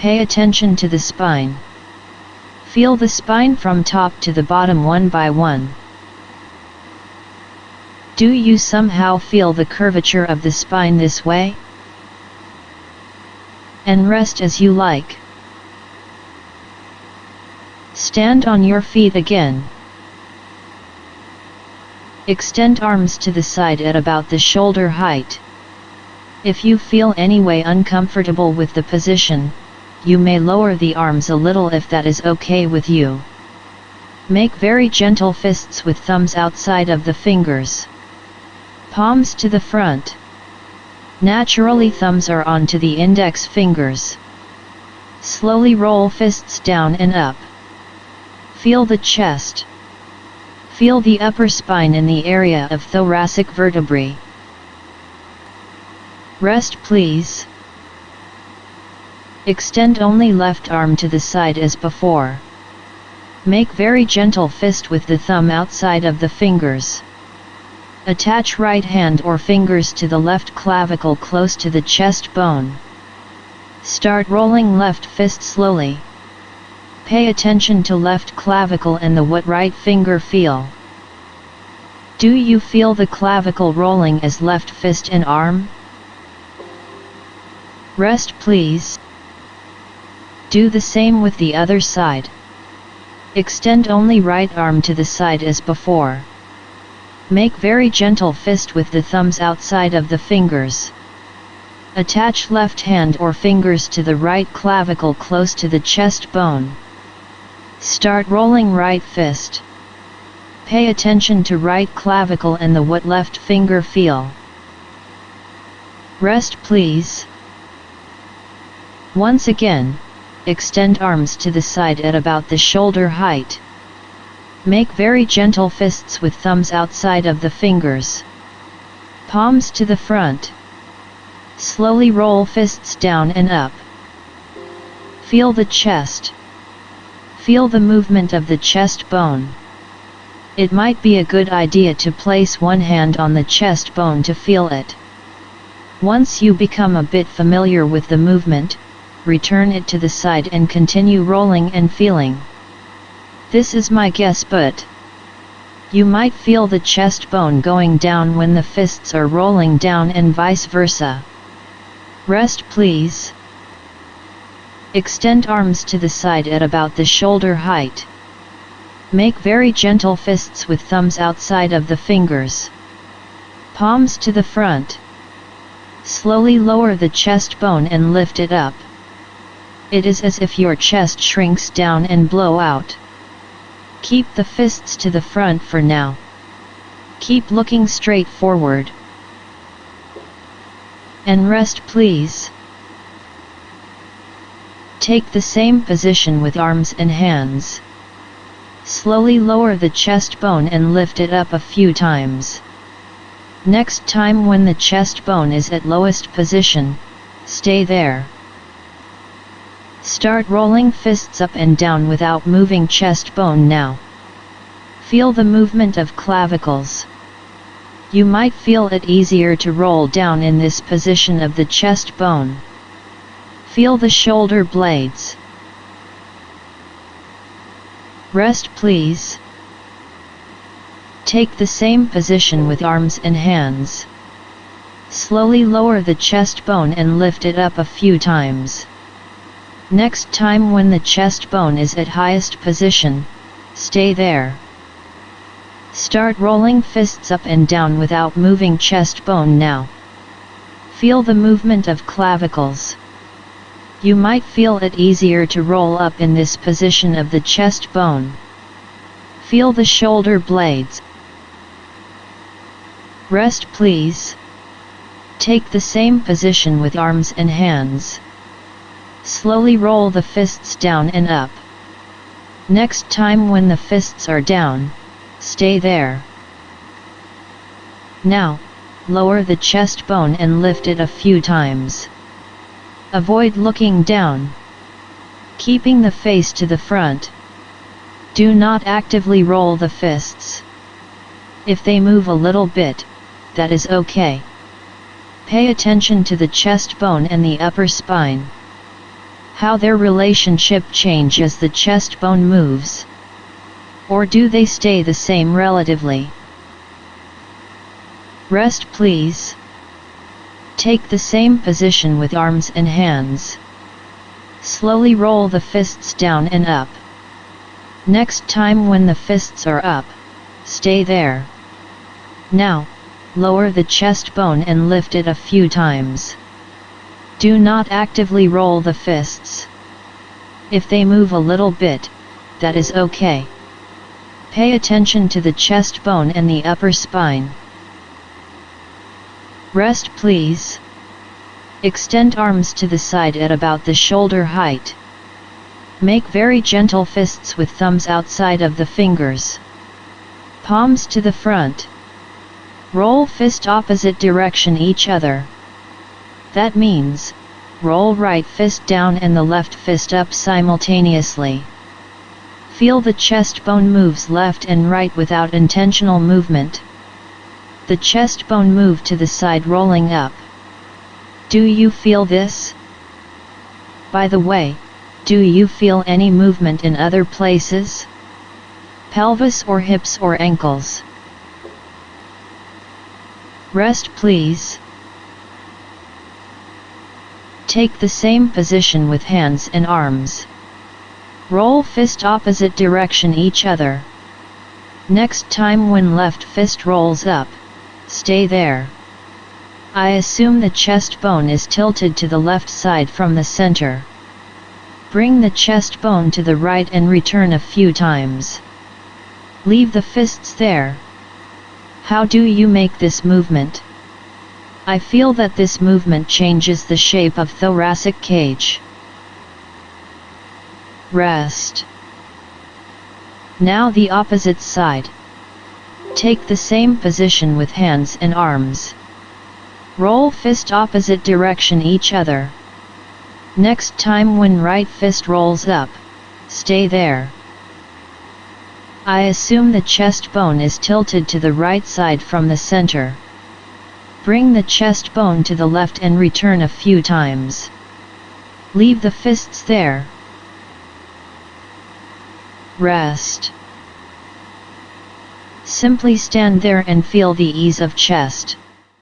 Pay attention to the spine. Feel the spine from top to the bottom one by one. Do you somehow feel the curvature of the spine this way? And rest as you like. Stand on your feet again. Extend arms to the side at about the shoulder height. If you feel any way uncomfortable with the position, you may lower the arms a little if that is okay with you. Make very gentle fists with thumbs outside of the fingers. Palms to the front. Naturally, thumbs are onto the index fingers. Slowly roll fists down and up. Feel the chest. Feel the upper spine in the area of thoracic vertebrae. Rest please. Extend only left arm to the side as before. Make very gentle fist with the thumb outside of the fingers. Attach right hand or fingers to the left clavicle close to the chest bone. Start rolling left fist slowly. Pay attention to left clavicle and the what right finger feel. Do you feel the clavicle rolling as left fist and arm? Rest please. Do the same with the other side. Extend only right arm to the side as before. Make very gentle fist with the thumbs outside of the fingers. Attach left hand or fingers to the right clavicle close to the chest bone. Start rolling right fist. Pay attention to right clavicle and the what left finger feel. Rest please. Once again, extend arms to the side at about the shoulder height. Make very gentle fists with thumbs outside of the fingers. Palms to the front. Slowly roll fists down and up. Feel the chest. Feel the movement of the chest bone. It might be a good idea to place one hand on the chest bone to feel it. Once you become a bit familiar with the movement, return it to the side and continue rolling and feeling. This is my guess, but you might feel the chest bone going down when the fists are rolling down and vice versa. Rest please. Extend arms to the side at about the shoulder height. Make very gentle fists with thumbs outside of the fingers. Palms to the front. Slowly lower the chest bone and lift it up. It is as if your chest shrinks down and blow out. Keep the fists to the front for now. Keep looking straight forward. And rest please. Take the same position with arms and hands. Slowly lower the chest bone and lift it up a few times. Next time when the chest bone is at lowest position, stay there. Start rolling fists up and down without moving chest bone now. Feel the movement of clavicles. You might feel it easier to roll down in this position of the chest bone. Feel the shoulder blades. Rest please. Take the same position with arms and hands. Slowly lower the chest bone and lift it up a few times. Next time when the chest bone is at highest position, stay there. Start rolling fists up and down without moving chest bone now. Feel the movement of clavicles. You might feel it easier to roll up in this position of the chest bone. Feel the shoulder blades. Rest please. Take the same position with arms and hands. Slowly roll the fists down and up. Next time when the fists are down, stay there. Now, lower the chest bone and lift it a few times. Avoid looking down. Keeping the face to the front. Do not actively roll the fists. If they move a little bit, that is okay. Pay attention to the chest bone and the upper spine. how their relationship change as the chest bone moves? Or do they stay the same relatively? Rest please. Take the same position with arms and hands. Slowly roll the fists down and up. Next time when the fists are up, stay there. Now, lower the chest bone and lift it a few times. Do not actively roll the fists. If they move a little bit, that is okay. Pay attention to the chest bone and the upper spine. Rest please. Extend arms to the side at about the shoulder height. Make very gentle fists with thumbs outside of the fingers. Palms to the front. Roll fist opposite direction each other. That means, roll right fist down and the left fist up simultaneously. Feel the chest bone moves left and right without intentional movement. The chest bone move to the side rolling up. Do you feel this? By the way, do you feel any movement in other places? Pelvis or hips or ankles? Rest please. Take the same position with hands and arms. Roll fist opposite direction each other. Next time when left fist rolls up, stay there. I assume the chest bone is tilted to the left side from the center. Bring the chest bone to the right and return a few times. Leave the fists there. How do you make this movement? I feel that this movement changes the shape of thoracic cage. Rest. Now the opposite side. Take the same position with hands and arms. Roll fist opposite direction each other. Next time when right fist rolls up, stay there. I assume the chest bone is tilted to the right side from the center. Bring the chest bone to the left and return a few times. Leave the fists there. Rest. Simply stand there and feel the ease of chest.